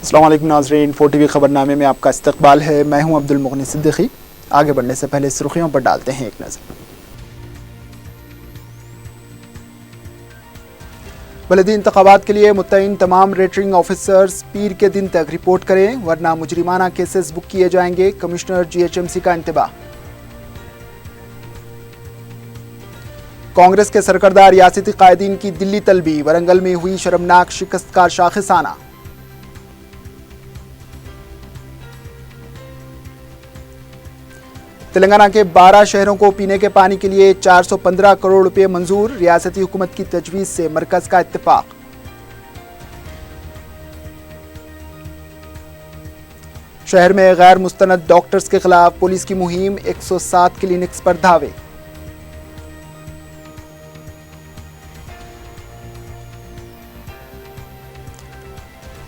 अस्सलाम वालेकुम नाज़रीन, 4TV खबरनामे में आपका इस्तकबाल है। मैं हूं अब्दुल मुगनी सिद्दीकी। आगे बढ़ने से पहले सुर्खियों पर डालते हैं एक नज़र। बलदी इंतखाबात के लिए मुतय्यन तमाम रिटर्निंग ऑफिसर्स पीर के दिन तक रिपोर्ट करें, वरना मुजरिमाना केसेस बुक किए जाएंगे। कमिश्नर GHMC का इंतबाह। कांग्रेस के सरकर्दा रियासती कायदीन की दिल्ली तलबी, वरंगल में हुई शर्मनाक शिकस्त का शाखिसाना। तेलंगाना के 12 शहरों को पीने के पानी के लिए 415 करोड़ रुपए मंजूर, रियासती हुकूमत की तजवीज़ से मरकज का इत्तेफाक। शहर में गैर मुस्तनद डॉक्टर्स के खिलाफ पुलिस की मुहिम, 107 क्लिनिक्स पर धावे।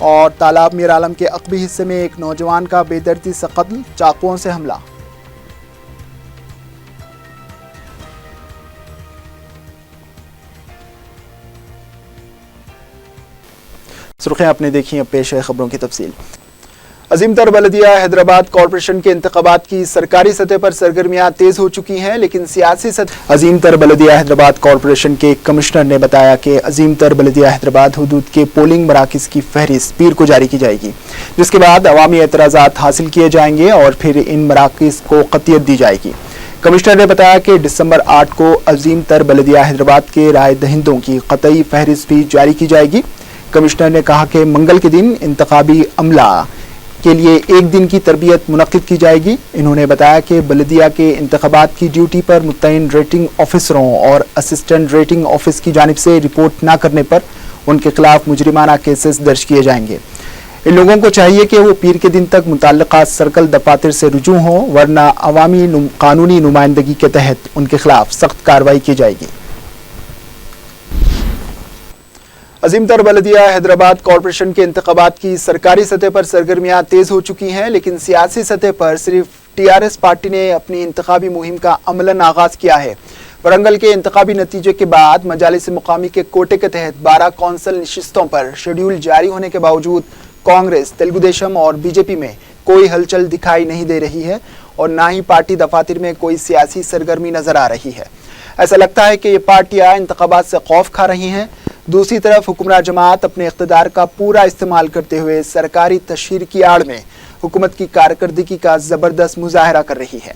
और तालाब मीर आलम के अकबी हिस्से में एक नौजवान का बेदर्दी से कत्ल, चाकुओं से हमला। सुर्खियां आपने देखी, अब पेश है खबरों की तफसील। अजीम तर बलदिया हैदराबाद कॉरपोरेशन के इंतखाबात की सरकारी सतह पर सरगर्मियां तेज हो चुकी हैं, लेकिन सियासी सतह। अजीम तर बलदिया हैदराबाद कॉरपोरेशन के कमिश्नर ने बताया कि अजीम तर बलदिया हैदराबाद हुदूद के पोलिंग मराकज़ की फहरिस्त पीर को जारी की जाएगी, जिसके बाद अवामी एतराज़ात हासिल किए जाएंगे और फिर इन मराकज़ को क़तियत दी जाएगी। कमिश्नर ने बताया कि दिसंबर 8 को अजीम तर बलदिया हैदराबाद के राय दहिंदों की क़तई फहरिस्त भी जारी की जाएगी। कमिश्नर ने कहा कि मंगल के दिन इंतखाबी अमला के लिए एक दिन की तरबियत मुनक्किद की जाएगी। इन्होंने बताया कि बलदिया के इंतखाबात की ड्यूटी पर मुतय्यन रेटिंग ऑफिसरों और असिस्टेंट रेटिंग ऑफिस की जानिब से रिपोर्ट न करने पर उनके खिलाफ मुजरिमाना केसेस दर्ज किए जाएंगे। इन लोगों को चाहिए कि वो पीर के दिन तक मुतल्लिका सर्कल दफातर से रुजू हों, वरना अवामी कानूनी नुमाइंदगी के तहत उनके खिलाफ सख्त कार्रवाई की जाएगी। अजीम तर बलदिया हैदराबाद कॉरपोरेशन के इंतखाबात की सरकारी सतह पर सरगर्मियां तेज हो चुकी हैं, लेकिन सियासी सतह पर सिर्फ TRS पार्टी ने अपनी इंतखाबी मुहिम का अमलन आगाज किया है। वरंगल के इंतखाबी नतीजे के बाद मजालिस मुकामी के कोटे के तहत 12 कौंसल नशिस्तों पर शेड्यूल जारी होने के बावजूद कांग्रेस, तेलुगु देशम और BJP में कोई हलचल दिखाई नहीं दे रही है और ना ही पार्टी दफातर में कोई सियासी सरगर्मी नजर आ रही है। ऐसा लगता है कि ये पार्टियां इंतखाबात से खौफ खा रही हैं। दूसरी तरफ हुक्मरान जमात अपने इख्तिदार का पूरा इस्तेमाल करते हुए सरकारी तशहीर की आड़ में हुकूमत की कारकर्दगी का ज़बरदस्त मुजाहरा कर रही है।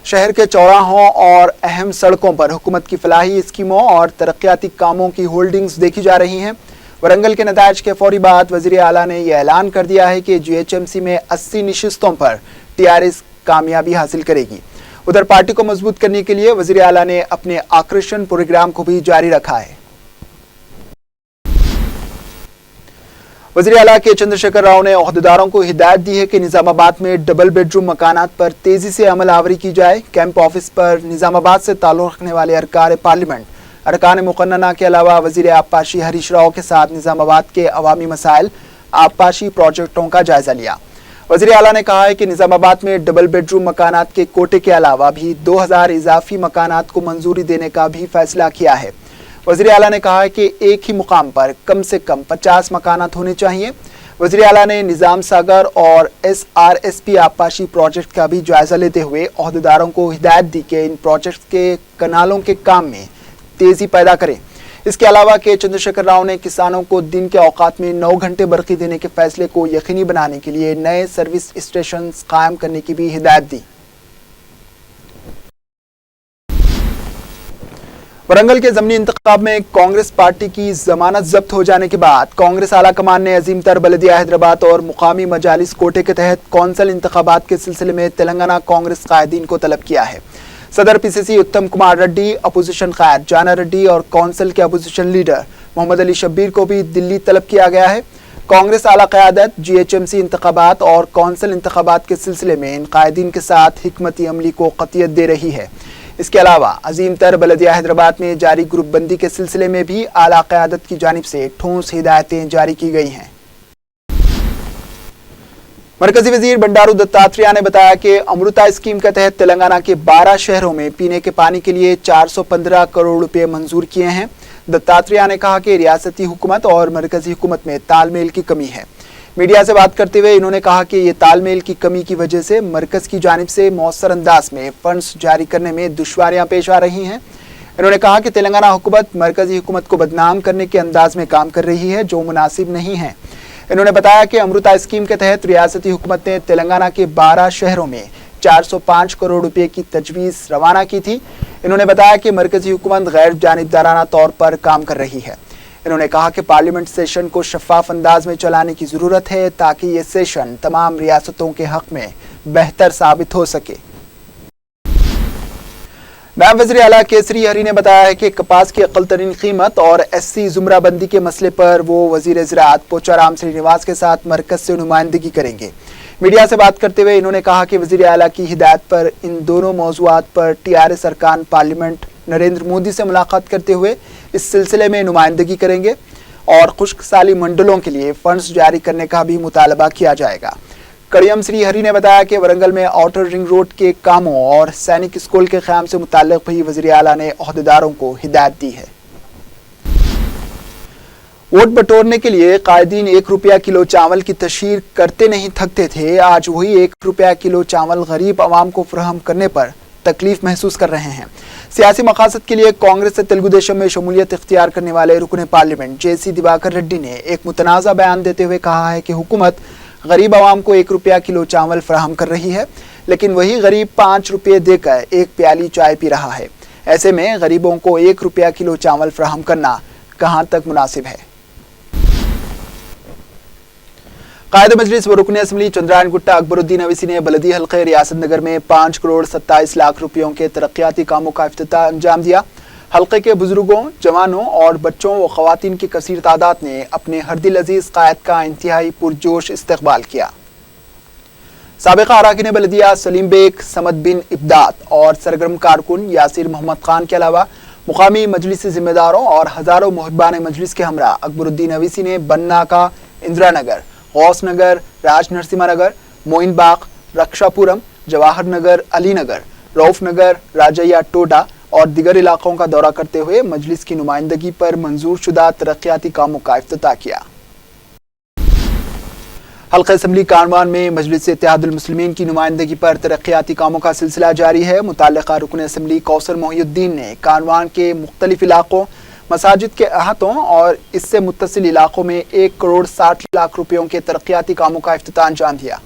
शहर के चौराहों और अहम सड़कों पर हुकूमत की फलाही स्कीमों और तरक्याती कामों की होल्डिंग्स देखी जा रही हैं। वरंगल के नताइज के फौरी बाद वज़ीर आला ने यह ऐलान कर दिया है कि GHMC में 80 नशिस्तों पर TRS कामयाबी हासिल करेगी। उधर पार्टी को मजबूत करने के लिए वज़ीर आला ने अपने आकर्षण प्रोग्राम को भी जारी रखा है। वज़ीर आला के चंद्रशेखर राव ने ओहदेदारों को हिदायत दी है कि निजामाबाद में डबल बेडरूम मकानात पर तेजी से अमल आवरी की जाए। कैंप ऑफिस पर निजामाबाद से ताल्लुक़ रखने वाले अरकान पार्लियामेंट, अरकान मुक़न्नना के अलावा वज़ीर आबपाशी हरीश राव के साथ निजामाबाद के अवामी मसाइल, आबपाशी प्रोजेक्टों का जायजा लिया। वज़ीर आला ने कहा है कि निजामाबाद में डबल बेडरूम मकानात के कोटे के अलावा भी 2000 इजाफी मकानात को मंजूरी देने का भी फैसला किया है। वज़ीर आला ने कहा है कि एक ही मुकाम पर कम से कम 50 मकानात होने चाहिए। वज़ीर आला ने निज़ाम सागर और SRSP आबपाशी प्रोजेक्ट का भी जायजा लेते हुए ओहदेदारों को हिदायत दी कि इन प्रोजेक्ट के कनालों के काम में तेजी पैदा करें। इसके अलावा के चंद्रशेखर राव ने किसानों को दिन के औकात में 9 घंटे बरक़ी देने के फैसले को यकीनी बनाने के लिए नए सर्विस स्टेशन कायम करने की भी हिदायत दी। वरंगल के ज़मनी इंतखाब में कांग्रेस पार्टी की जमानत जब्त हो जाने के बाद कांग्रेस आला कमान ने अजीम तर बलदिया हैदराबाद और मुकामी मजालिस कोटे के तहत कौंसल इंतखाबात के सिलसिले में तेलंगाना कांग्रेस कायदीन को तलब किया है। सदर PCC उत्तम कुमार रेड्डी, अपोजिशन खैर जाना रेड्डी और कौंसल के अपोजिशन लीडर मोहम्मद अली शब्बीर को भी दिल्ली तलब किया गया है। कांग्रेस आला क़यादत GHMC इंतखाबात और कौंसल इंतखाबात के सिलसिले में इन कायदीन के साथ हिकमती अमली को क़तियत दे रही है। इसके अलावा अजीम तर बलदिया हैदराबाद में जारी ग्रुप बंदी के सिलसिले में भी आला क़यादत की जानिब से ठोस हिदायतें जारी की गई हैं। मरकजी वजीर बंडारू दत्तात्रेय ने बताया कि अमृता स्कीम के तहत तेलंगाना के 12 शहरों में पीने के पानी के लिए 415 करोड़ रुपए मंजूर किए हैं। दत्तात्रेय ने कहा कि रियासती हुकूमत और मरकजी हुकूमत में तालमेल की कमी है। मीडिया से बात करते हुए इन्होंने कहा कि ये तालमेल की कमी की वजह से मरकज की जानिब से मौसर अंदाज में फंड्स जारी करने में दुश्वारियां पेश आ रही हैं। इन्होंने कहा कि तेलंगाना हुकूमत मरकजी हुकूमत को बदनाम करने के अंदाज में काम कर रही है, जो मुनासिब नहीं है। इन्होंने बताया कि अमृता स्कीम के तहत रियासती हुकूमत ने तेलंगाना के 12 शहरों में 405 करोड़ रुपए की तजवीज़ रवाना की थी। इन्होंने बताया कि मरकजी हुकूमत गैर जानिबदाराना तौर पर काम कर रही है। इन्होंने कहा कि पार्लियामेंट सेशन को शफाफ अंदाज में चलाने की ज़रूरत है ताकि ये सेशन तमाम रियासतों के हक में बेहतर साबित हो सके। नायब वज़ीर आला केसरी हरी ने बताया है कि कपास की अक़ल तरीन कीमत और SC ज़ुमरा बंदी के मसले पर वो वज़ीर ज़राअत पोचाराम श्रीनिवास के साथ मरकज़ से नुमाइंदगी करेंगे। मीडिया से बात करते हुए इन्होंने कहा कि वज़ीर आला की हिदायत पर इन दोनों मौज़ूआत पर TRS अरकान पार्लियामेंट नरेंद्र मोदी से मुलाकात करते हुए इस सिलसिले में नुमाइंदगी करेंगे और खुश्क साली मंडलों के लिए फंड्स जारी करने का भी मुतालबा किया जाएगा। कड़ियम श्री हरी ने बताया कि वरंगल में आउटर रिंग रोड के कामों और सैनिक स्कूल के क़याम से मुताल्लिक़ भी वज़ीर आला ने ओहदेदारों को हिदायत दी है। वोट बटोरने के लिए कायदीन 1 रुपया किलो चावल की तशहीर करते नहीं थकते थे, आज वही 1 रुपया किलो चावल गरीब आवाम को फराहम करने पर तकलीफ महसूस कर रहे हैं। सियासी मकासद के लिए कांग्रेस से तेलुगु देशम में शमूलियत इख्तियार करने वाले रुकन पार्लियामेंट JC दिवाकर रेड्डी ने एक मुतनाज़ा बयान देते हुए कहा है कि हुकूमत गरीब आवाम को 1 रुपया किलो चावल फराहम कर रही है, लेकिन वही गरीब 5 रुपये देकर एक प्याली चाय पी रहा है। ऐसे में गरीबों को 1 रुपया किलो चावल फराहम करना कहाँ तक मुनासिब है। कायद मजलिस व रुकन असम्बली चंद्रायन गुट्टा अकबरुद्दीन अवीसी ने बलदी हल्के रियासत नगर में 5 करोड़ 27 लाख रुपयों के तरक्याती कामों का इफ्तिताह अंजाम दिया। हल्के के बुजुर्गों, जवानों और बच्चों व ख़वातीन की कसीर तादाद ने अपने हरदिल अजीज कायद का इंतहाई पुरजोश इस्तकबाल किया। साबिक़ा अराकीन बलदिया सलीम बेग, समद बिन इब्दात और सरगर्म कारकुन यासिर मोहम्मद खान के अलावा मुकामी मजलिसी जिम्मेदारों और हज़ारों मुहिब्बान मजलिस के हमरा अकबरुद्दीन अवीसी ने बन्ना का इंदिरा नगर, गौस नगर, राज नरसिम्हा नगर, मोइन बाग, रक्षापुरम, जवाहर नगर, अली नगर, रऊफ नगर, राजैया टोडा और दिगर इलाकों का दौरा करते हुए मजलिस की नुमाइंदगी पर मंजूर शुदा तरक्याती कामों का इफ्तिताह किया। हल्का असम्बली कानवान में मजलिस इत्तेहादुल मुस्लिमीन की नुमाइंदगी पर तरक्याती कामों का सिलसिला जारी है। मुताल्लिका रुकन असम्बली कौसर मोहिउद्दीन ने कानवान के मुख्तलिफ इलाकों, मसाजिद के अहातों और इससे मुत्तसिल इलाकों में 1 करोड़ 60 लाख रुपयों के तरक्याती कामों का इफ्तिताह अंजाम दिया।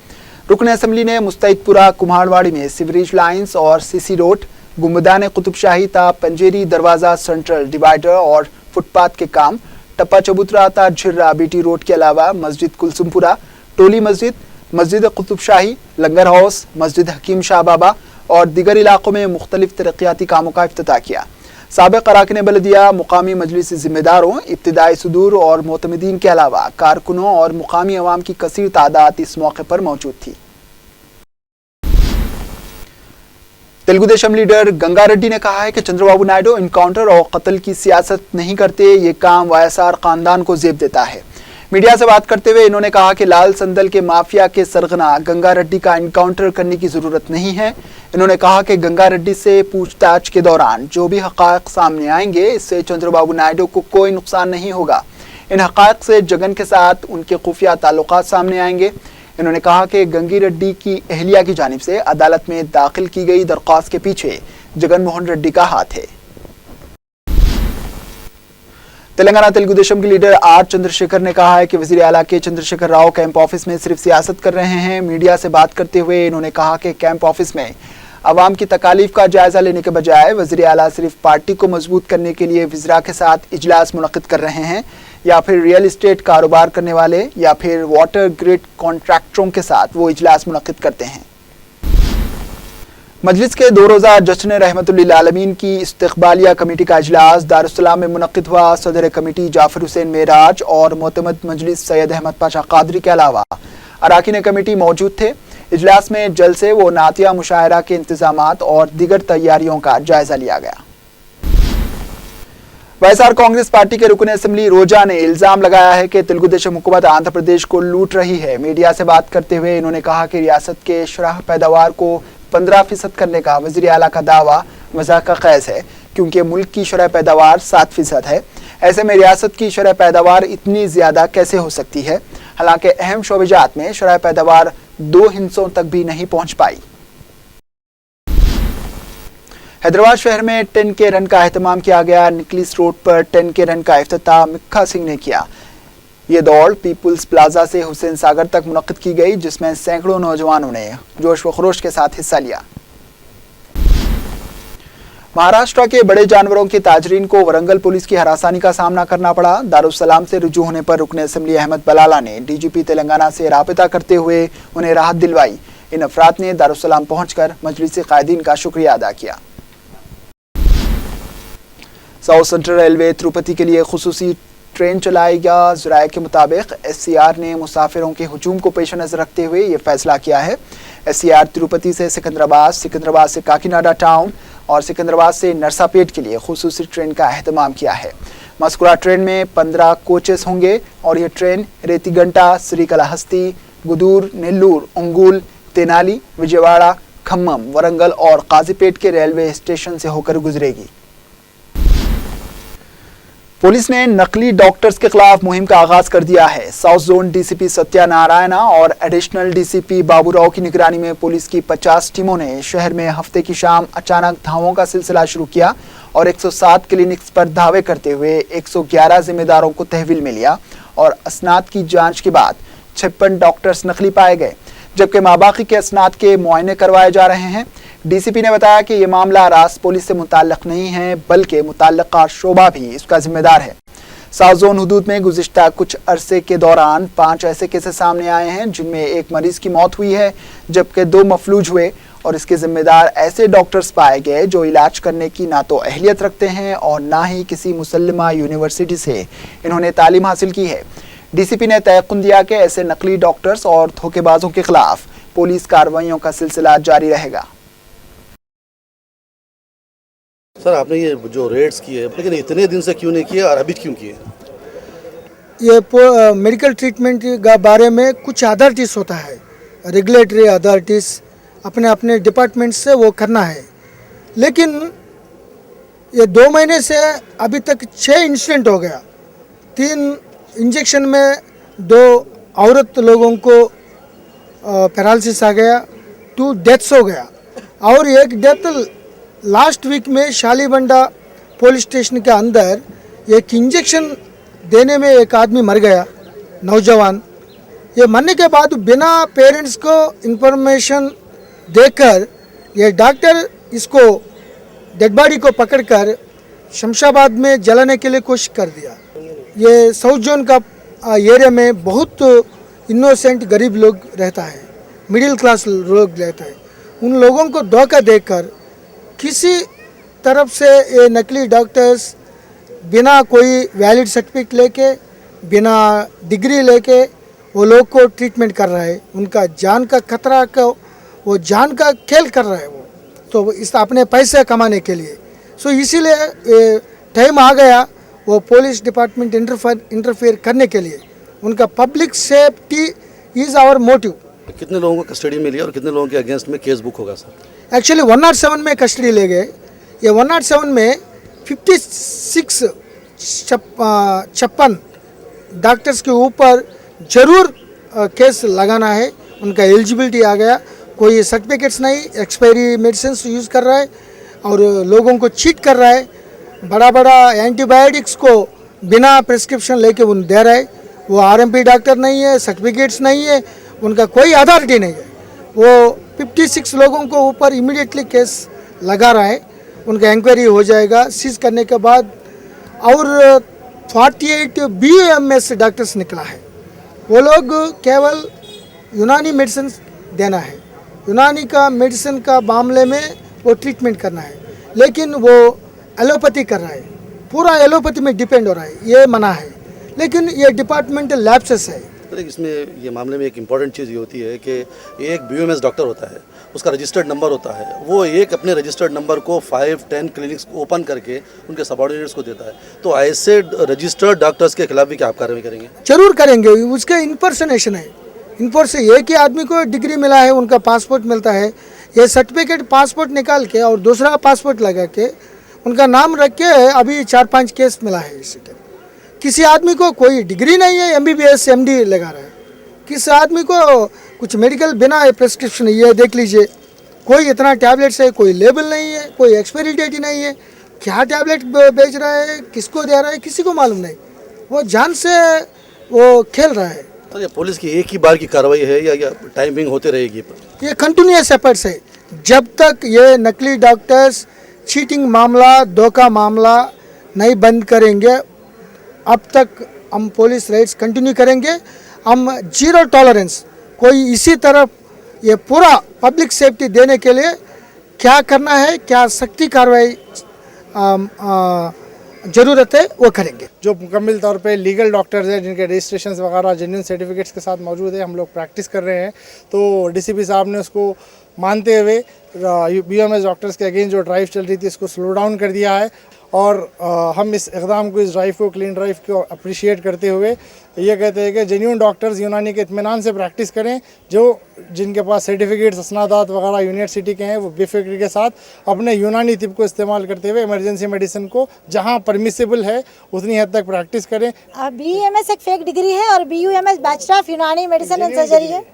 रुकन असम्बली ने मुस्तैदपुरा कुम्हाड़वाड़ी में सीवरेज लाइन्स और CC रोड, गुंबदान कुतुब शाही ता पंजेरी दरवाज़ा सेंट्रल डिवाइडर और फुटपाथ के काम, टप्पा चबूतरा ता झिर्रा BT रोड के अलावा मस्जिद कुलसुमपुरा, टोली मस्जिद, मस्जिद कुतुब शाही, लंगर हाउस, मस्जिद हकीम शाह बाबा और दिगर इलाकों में मुख्तलिफ तरक्याती कामों का इफ्तिताह किया। साबिक़ अराकीन बलदिया, मुकामी मजलिसी जिम्मेदारों, इब्तिदाई सुदूर और मोतमिदीन के अलावा कारकुनों और मुकामी अवाम की कसीर तादाद इस मौके पर मौजूद थी। तेलुगु देशम लीडर गंगा रेड्डी ने कहा है कि चंद्रबाबू नायडू इनकाउंटर और कत्ल की सियासत नहीं करते, ये काम YSR खानदान को जेब देता है। मीडिया से बात करते हुए इन्होंने कहा कि लाल संदल के माफिया के सरगना गंगा रेड्डी का इनकाउंटर करने की जरूरत नहीं है। इन्होंने कहा कि गंगा रेड्डी से पूछताछ के दौरान जो भी हक़ाइक़ सामने आएंगे, इससे चंद्रबाबू नायडू को कोई नुकसान नहीं होगा। इन हक़ाइक़ से जगन के साथ उनके खुफिया ताल्लुकात सामने आएंगे। इन्होंने कहा कि गंगी रेड्डी की अहलिया की जानिब से अदालत में दाखिल की गई दरख्वास्त के पीछे जगन मोहन रेड्डी का हाथ है। तेलंगाना तेलुगु देशम के लीडर R चंद्रशेखर ने कहा है कि वज़ीर आला के चंद्रशेखर राव कैंप ऑफिस में सिर्फ सियासत कर रहे हैं। मीडिया से बात करते हुए इन्होंने कहा कि कैंप ऑफिस में आवाम की तकालीफ का जायजा लेने के बजाय वज़ीर आला सिर्फ पार्टी को मजबूत करने के लिए वज़रा के साथ इजलास मुनक़िद कर रहे हैं, या फिर रियल इस्टेट कारोबार करने वाले या फिर वाटर ग्रिड कॉन्ट्रैक्टरों के साथ वो इजलास मुनक़िद करते हैं। मजलिस के 2 रोज़ा जश्न रहमतुल्लिल आलमीन की इस्तक़बालिया कमेटी का इजलास दारुस्सलाम में मुनक़िद हुआ। सदर कमेटी जाफर हुसैन मेराज और मोतमद मजलिस सैयद अहमद पाशा कादरी के अलावा अराकीन कमेटी मौजूद थे। इजलास में जलसे व नातिया मुशायरा के इंतजामात और दीगर तैयारियों का जायजा लिया गया। YSR कांग्रेस पार्टी के रुकन असम्बली रोजा ने इल्जाम लगाया है कि तेलुगु देशम हुकूमत आंध्र प्रदेश को लूट रही है। मीडिया से बात करते हुए इन्होंने कहा कि रियासत के शरह पैदावार को 15% करने का वज़ीर आला का दावा मज़ाक़ ख़ैज़ है, क्योंकि मुल्क की शरह पैदावार 7% है। ऐसे में रियासत की शरह पैदावार इतनी ज़्यादा कैसे हो सकती है? हालांकि अहम शोबेजात में शरह पैदावार 2 हिस्सों तक भी नहीं पहुंच पाई। हैदराबाद शहर में 10K रन का एहतमाम किया गया। निकलिस रोड पर 10K रन का इफ्तिताह मिक्खा सिंह ने किया। ये दौड़ पीपुल्स प्लाजा से हुसैन सागर तक मुनक्किद की गई, जिसमें सैकड़ों नौजवानों ने जोश व खरोश के साथ हिस्सा लिया। महाराष्ट्र के बड़े जानवरों के ताजरीन को वरंगल पुलिस की हरासानी का सामना करना पड़ा। दारुस्सलाम से रुजू होने पर रुकन असेंबली अहमद बलाला ने डीजीपी तेलंगाना से राबता करते हुए उन्हें राहत दिलवाई। इन अफराद ने दारुस्सलाम पहुंचकर मजलिस कायदीन का शुक्रिया अदा किया। साउथ सेंट्रल रेलवे तिरुपति के लिए खुसूसी ट्रेन चलाएगा। ज़राए के मुताबिक SCR ने मुसाफिरों के हुजूम को पेश नज़र रखते हुए ये फैसला किया है। SCR तिरुपति से सिकंदराबाद, सिकंदराबाद से काकीनाडा टाउन और सिकंदराबाद से नरसापेट के लिए खुसूसी ट्रेन का एहतमाम किया है। मज़कूरा ट्रेन में 15 कोचेस होंगे और यह ट्रेन रेतीगंटा, श्रीकालाहस्ती, गुदूर, नेल्लूर, ओंगोल, तेनाली, विजयवाड़ा, खम्मम, वरंगल और काजीपेट के रेलवे स्टेशन से होकर गुजरेगी। पुलिस ने नकली डॉक्टर्स के खिलाफ मुहिम का आगाज कर दिया है। साउथ जोन DCP सत्यानारायणा और एडिशनल DCP बाबूराव की निगरानी में पुलिस की 50 टीमों ने शहर में हफ्ते की शाम अचानक धावों का सिलसिला शुरू किया और 107 क्लिनिक्स पर धावे करते हुए 111 जिम्मेदारों को तहवील में लिया और असनाद की जांच के बाद 56 डॉक्टर्स नकली पाए गए, जबकि माबाकी के असनाद के मुआयने करवाए जा रहे हैं। DCP ने बताया कि ये मामला रास पुलिस से मुताल्लिक नहीं है, बल्कि मुताल्लिका शोबा भी इसका जिम्मेदार है। साउथ जोन हुदूद में गुज़िश्ता कुछ अरसे के दौरान 5 ऐसे केसेस सामने आए हैं जिनमें एक मरीज की मौत हुई है, जबकि 2 मफलूज हुए और इसके जिम्मेदार ऐसे डॉक्टर्स पाए गए जो इलाज करने की ना तो अहलियत रखते हैं और ना ही किसी मुसल्लमा यूनिवर्सिटी से इन्होंने तालीम हासिल की है। DCP ने तयक़ुन दिया कि ऐसे नकली डॉक्टर्स और धोखेबाजों के खिलाफ पुलिस कार्रवाइयों का सिलसिला जारी रहेगा। सर, आपने ये जो रेड्स किए लेकिन इतने दिन से क्यों नहीं किए और अभी क्यों किए? ये मेडिकल ट्रीटमेंट के बारे में कुछ अथॉरिटीज़ होता है, रेगुलेटरी अथॉरिटीज़ अपने अपने डिपार्टमेंट से वो करना है। लेकिन ये 2 महीने से अभी तक 6 इंसिडेंट हो गया। 3 इंजेक्शन में 2 औरत लोगों को पैरालिसिस आ गया, 2 डेथ्स हो गया और एक डेथ लास्ट वीक में शालीबंडा पुलिस स्टेशन के अंदर एक इंजेक्शन देने में एक आदमी मर गया, नौजवान। ये मरने के बाद बिना पेरेंट्स को इन्फॉर्मेशन देकर ये डॉक्टर इसको डेड बॉडी को पकड़कर शमशाबाद में जलाने के लिए कोशिश कर दिया। ये साउथ जोन का एरिया में बहुत इनोसेंट गरीब लोग रहता है, मिडिल क्लास लोग रहता है। उन लोगों को धोखा देकर किसी तरफ से ये नकली डॉक्टर्स बिना कोई वैलिड सर्टिफिकेट लेके, बिना डिग्री लेके वो लोग को ट्रीटमेंट कर रहा है। उनका जान का खतरा का वो जान का खेल कर रहा है वो, तो इस अपने पैसे कमाने के लिए। सो इसीलिए टाइम आ गया वो पुलिस डिपार्टमेंट इंटरफेयर करने के लिए। उनका public safety is our motive. कितने लोगों को कस्टडी में लिया और कितने लोगों के अगेंस्ट में केस बुक होगा सर? एक्चुअली 107 में कस्टडी ले गए। ये 107 में 56 डॉक्टर्स के ऊपर ज़रूर केस लगाना है। उनका एलिजिबिलिटी आ गया, कोई सर्टिफिकेट्स नहीं, एक्सपायरी मेडिसिन यूज़ कर रहा है और लोगों को चीट कर रहा है। बड़ा बड़ा एंटीबायोटिक्स को बिना प्रिस्क्रिप्शन लेके उन दे रहा है। वो RMP डॉक्टर नहीं है, सर्टिफिकेट्स नहीं है, उनका कोई अथॉरिटी नहीं है। वो 56 लोगों को ऊपर इमीडिएटली केस लगा रहा है। उनका इंक्वायरी हो जाएगा सीज करने के बाद। और 48 BAMS डॉक्टर्स निकला है। वो लोग केवल यूनानी मेडिसिन देना है, यूनानी का मेडिसिन का मामले में वो ट्रीटमेंट करना है, लेकिन वो एलोपैथी कर रहा है, पूरा एलोपैथी में डिपेंड हो रहा है, ये मना है। लेकिन ये डिपार्टमेंटल लैप्सेस है। इसमें ये मामले में एक इम्पॉर्टेंट चीज़ ये होती है कि एक BAMS डॉक्टर होता है, उसका रजिस्टर्ड नंबर होता है। वो एक अपने रजिस्टर्ड नंबर को 5-10 क्लिनिक्स ओपन करके उनके सबऑर्डिनेट्स को देता है। तो ऐसे रजिस्टर्ड डॉक्टर्स के खिलाफ भी क्या आप कार्रवाई करेंगे? जरूर करेंगे। उसके इन्फॉर्मेशन है, इन्फॉर्मेशन एक ही आदमी को डिग्री मिला है, उनका पासपोर्ट मिलता है, ये सर्टिफिकेट पासपोर्ट निकाल के और दूसरा पासपोर्ट लगा के उनका नाम रख के अभी 4-5 केस मिला है। इसी टाइप किसी आदमी को कोई डिग्री नहीं है, MBBS MD लगा रहा है, किस आदमी को कुछ मेडिकल बिना प्रिस्क्रिप्शन, ये देख लीजिए, कोई इतना टैबलेट्स है, कोई लेबल नहीं है, कोई एक्सपायरी डेट ही नहीं है, क्या टैबलेट बेच रहा है, किसको दे रहा है, किसी को मालूम नहीं, वो जान से वो खेल रहा है। तो ये पुलिस की एक ही बार की कार्रवाई है या टाइमिंग होते रहेगी? ये कंटिन्यूस एफर्ट्स है, जब तक ये नकली डॉक्टर्स, चीटिंग मामला, धोखा मामला नहीं बंद करेंगे, अब तक हम पुलिस रेड्स कंटिन्यू करेंगे। हम जीरो टॉलरेंस, कोई इसी तरफ ये पूरा पब्लिक सेफ्टी देने के लिए क्या करना है, क्या सख्ती कार्रवाई ज़रूरत है, वो करेंगे। जो मुकम्मल तौर पे लीगल डॉक्टर्स हैं, जिनके रजिस्ट्रेशन वगैरह जेन्युइन सर्टिफिकेट्स के साथ मौजूद है, हम लोग प्रैक्टिस कर रहे हैं। तो डीसीपी साहब ने उसको मानते हुए बीओएमएस डॉक्टर्स के अगेंस्ट जो ड्राइव चल रही थी इसको स्लो डाउन कर दिया है। और हम इस इक़दाम को, इस ड्राइव को, क्लीन ड्राइव को अप्रिशिएट करते हुए ये कहते हैं कि जेन्युइन डॉक्टर्स यूनानी के इत्मीनान से प्रैक्टिस करें। जो जिनके पास सर्टिफिकेट्स, असनादात वगैरह यूनिवर्सिटी के हैं, वो बेफिक्री के साथ अपने यूनानी तिब को इस्तेमाल करते हुए इमरजेंसी मेडिसिन को जहां परमिसिबल है उतनी हद तक प्रैक्टिस करें। बीयूएमएस एक फेक डिग्री है और बीयूएमएस बैचलर ऑफ यूनानी मेडिसिन एंड सर्जरी है,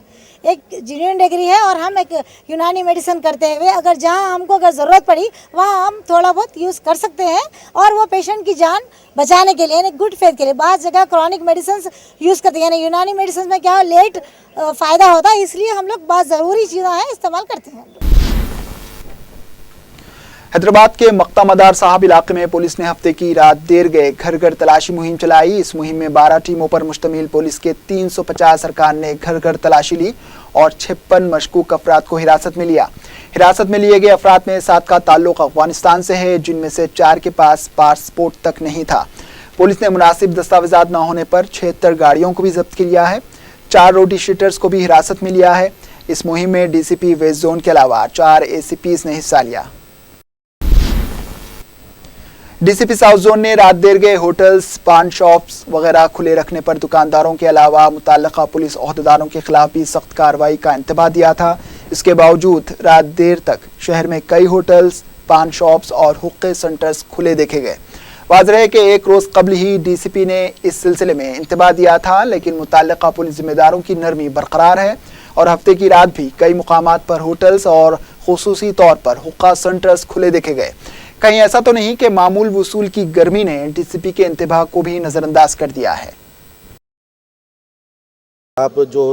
एक जेन्युइन डिग्री है। और हम एक यूनानी मेडिसिन करते हुए अगर जहां हमको अगर ज़रूरत पड़ी वहां हम थोड़ा बहुत यूज़ कर सकते हैं, और वो पेशेंट की जान बचाने के लिए, यानी गुड फेथ के लिए। बाद जगह क्रॉनिक मेडिसिन यूज़ करते हैं, यानी यूनानी मेडिसिन में क्या लेट फ़ायदा होता है, इसलिए हम लोग बहुत ज़रूरी चीज़ें हैं इस्तेमाल करते हैं। हैदराबाद के मक्ता मदार साहब इलाके में पुलिस ने हफ्ते की रात देर गए घर घर तलाशी मुहिम चलाई। इस मुहिम में 12 टीमों पर मुश्तमिल पुलिस के 350 अरकान ने घर घर तलाशी ली और 56 मशकूक अफराद को हिरासत में लिया। हिरासत में लिए गए अफराद में 7 का ताल्लुक अफगानिस्तान से है, जिनमें से 4 के पास पासपोर्ट तक नहीं था। पुलिस ने मुनासिब दस्तावेजात न होने पर 76 गाड़ियों को भी जब्त किया है। 4 रोटी शीटर्स को भी हिरासत में लिया है। इस मुहिम में डीसीपी वेस्ट जोन के अलावा 4 एसीपीज ने हिस्सा लिया। डीसीपी साउथ जोन ने रात देर गए होटल्स, पान शॉप्स वगैरह खुले रखने पर दुकानदारों के अलावा मुतल्लिका पुलिस ओहदेदारों के खिलाफ भी सख्त कार्रवाई का इंतबाह दिया था। इसके बावजूद रात देर तक शहर में कई होटल्स, पान शॉप्स और हुक्के सेंटर्स खुले देखे गए। वाज़ेह है कि एक रोज़ कबल ही डीसीपी ने इस सिलसिले में इंतबाह दिया था, लेकिन मुतल्लिका पुलिस जिम्मेदारों की नरमी बरकरार है और हफ्ते की रात भी कई मुकामात पर होटल्स और खुसूसी तौर पर हुक्का सेंटर्स खुले देखे गए। कहीं ऐसा तो नहीं कि मामूल वसूल की गर्मी ने डीसीपी के इंतबाह को भी नजरअंदाज कर दिया है। आप जो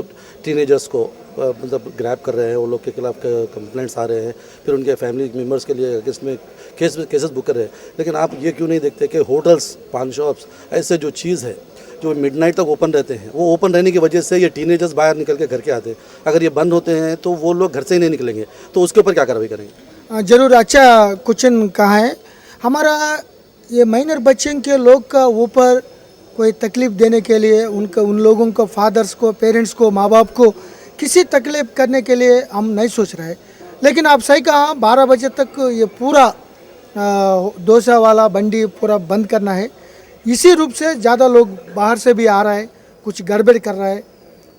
टीनेजर्स को मतलब ग्रैब कर रहे हैं, वो लोग के खिलाफ कंप्लेंट्स आ रहे हैं, फिर उनके फैमिली मेम्बर्स के लिए केसेस बुक कर रहे हैं, लेकिन आप ये क्यों नहीं देखते कि होटल्स, पान शॉप्स ऐसे जो चीज़ है जो मिडनाइट तक ओपन रहते हैं, वो ओपन रहने की वजह से ये टीनेजर्स बाहर निकल के घर के आते हैं। अगर ये बंद होते हैं तो वो लोग घर से ही नहीं निकलेंगे, तो उसके ऊपर क्या कार्रवाई करेंगे? ज़रूर, अच्छा क्वेश्चन कहा है। हमारा ये माइनर बच्चे के लोग का ऊपर कोई तकलीफ़ देने के लिए, उन लोगों को, फादर्स को, पेरेंट्स को, माँ बाप को किसी तकलीफ़ करने के लिए हम नहीं सोच रहे। लेकिन आप सही कहा, 12 बजे तक ये पूरा डोसा वाला बंडी पूरा बंद करना है। इसी रूप से ज़्यादा लोग बाहर से भी आ रहा है, कुछ गड़बड़ कर रहा है।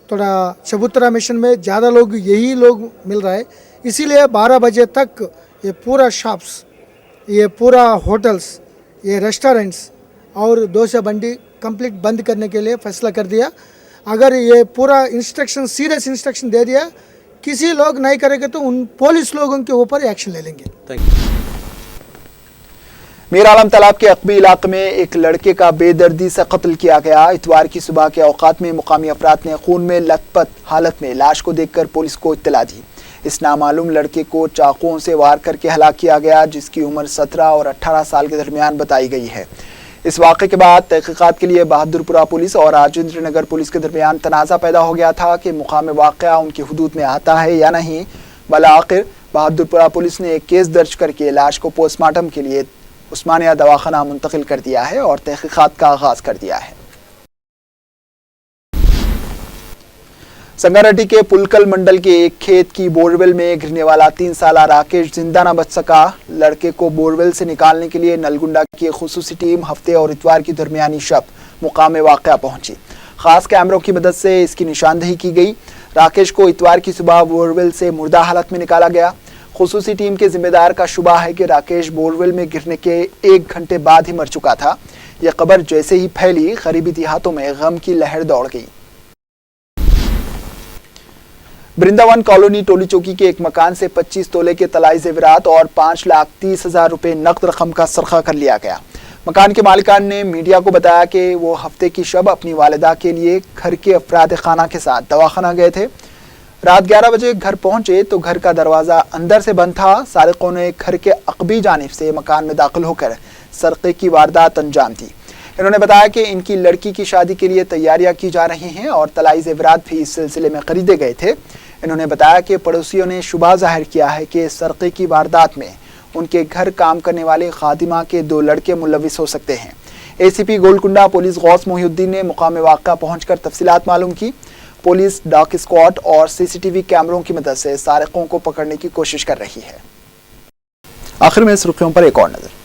थोड़ा चबूतरा मिशन में ज़्यादा लोग यही लोग मिल रहा है, इसीलिए 12 बजे तक ये पूरा शॉप्स, ये पूरा होटल्स, ये रेस्टोरेंट्स और डोसा बंडी कंप्लीट बंद करने के लिए फैसला कर दिया। अगर ये पूरा इंस्ट्रक्शन, सीरियस इंस्ट्रक्शन दे दिया, किसी लोग नहीं करेंगे तो उन पुलिस लोगों के ऊपर एक्शन ले लेंगे। Thank you. मीर आलम तालाब के अकबी इलाके में एक लड़के का बेदर्दी से कत्ल किया गया। इतवार की सुबह के औकात में मुकामी अफराद ने खून में लथपथ हालत में लाश को देखकर पुलिस को इत्तला दी। इस नामालूम लड़के को चाकुओं से वार करके हलाक किया गया, जिसकी उम्र 17 और 18 साल के दरमियान बताई गई है। इस वाक़े के बाद तहकीकात के लिए बहादुरपुरा पुलिस और राजेंद्र नगर पुलिस के दरमियान तनाज़ा पैदा हो गया था कि मुकाम वाक़या उनकी हुदूद में आता है या नहीं। बलाआखिर बहादुरपुरा पुलिस ने एक केस दर्ज करके लाश को पोस्टमार्टम के लिए उस्मानिया दवाखाना मुंतकिल कर दिया है और तहकीकात का आगाज कर दिया है। संगारेड्डी के पुलकल मंडल के एक खेत की बोरवेल में गिरने वाला 3 साला राकेश जिंदा न बच सका। लड़के को बोरवेल से निकालने के लिए नलगुंडा की खुसूसी टीम हफ्ते और इतवार की दरमियानी शब मुकाम वाक़या पहुंची। खास कैमरों की मदद से इसकी निशानदही की गई। राकेश को इतवार की सुबह बोरवेल से मुर्दा हालत में निकाला गया। खुसूसी टीम के जिम्मेदार का शुबा है कि राकेश बोरवेल में गिरने के 1 घंटे बाद ही मर चुका था। यह खबर जैसे ही फैली, करीबी देहातों में गम की लहर दौड़ गई। वृंदावन कॉलोनी टोली चौकी के एक मकान से 25 तोले के तलाई जेवरात और 5,30,000 रुपए नकद रकम का सरखा कर लिया गया। मकान के मालिकान ने मीडिया को बताया कि वो हफ्ते की शब अपनी वालिदा के लिए घर के अफराद खाना के साथ दवाखाना गए थे। रात 11 बजे घर पहुंचे तो घर का दरवाजा अंदर से बंद था। सारिकों ने घर के अक़बी जानिब से मकान में दाखिल होकर सरक़े की वारदात अंजाम दी। इन्होंने बताया कि इनकी लड़की की शादी के लिए तैयारियां की जा रही हैं और तलाई जेवरात भी इस सिलसिले में खरीदे गए थे। इन्होंने बताया कि पड़ोसियों ने शुबा जाहिर किया है कि सरक़े की वारदात में उनके घर काम करने वाले खादिमा के 2 लड़के मुलविस हो सकते हैं। एसीपी गोलकुंडा पुलिस गौस मोहिउद्दीन ने मुकाम वाक़ा पहुंचकर तफसीलात मालूम की। पुलिस डॉग स्क्वाड और सीसीटीवी कैमरों की मदद से सारिकों को पकड़ने की कोशिश कर रही है। आखिर में सुर्खियों पर एक और नजर।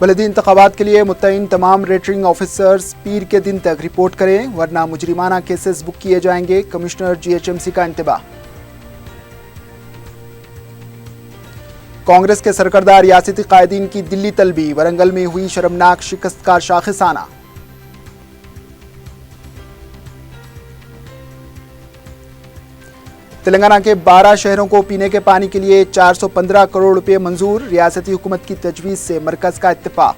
बलदी इंतखाबात के लिए मुतय्यन तमाम रिटर्निंग ऑफिसर्स पीर के दिन तक रिपोर्ट करें वरना मुजरिमाना केसेस बुक किए जाएंगे। कमिश्नर जीएचएमसी का इंतबाह। कांग्रेस के सरकर्दा रियासती कायदीन की दिल्ली तलबी, वरंगल में हुई शर्मनाक शिकस्त का शाखिसाना। तेलंगाना के 12 शहरों को पीने के पानी के लिए 415 करोड़ रुपए मंजूर, रियासती हुकूमत की तजवीज से मरकज का इत्तेफाक।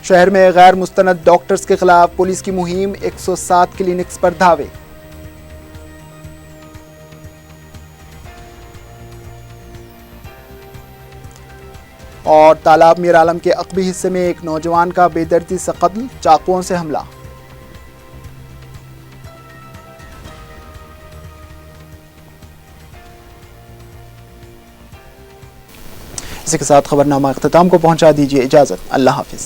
शहर में गैर मुस्तनद डॉक्टर्स के खिलाफ पुलिस की मुहिम, 107 क्लिनिक्स पर धावे। और तालाब मीर आलम के अक़बी हिस्से में एक नौजवान का बेदर्दी से कत्ल, चाकुओं से हमला। इसी के साथ खबरनामा इख्तिताम को पहुंचा दीजिए इजाजत। अल्लाह हाफिज।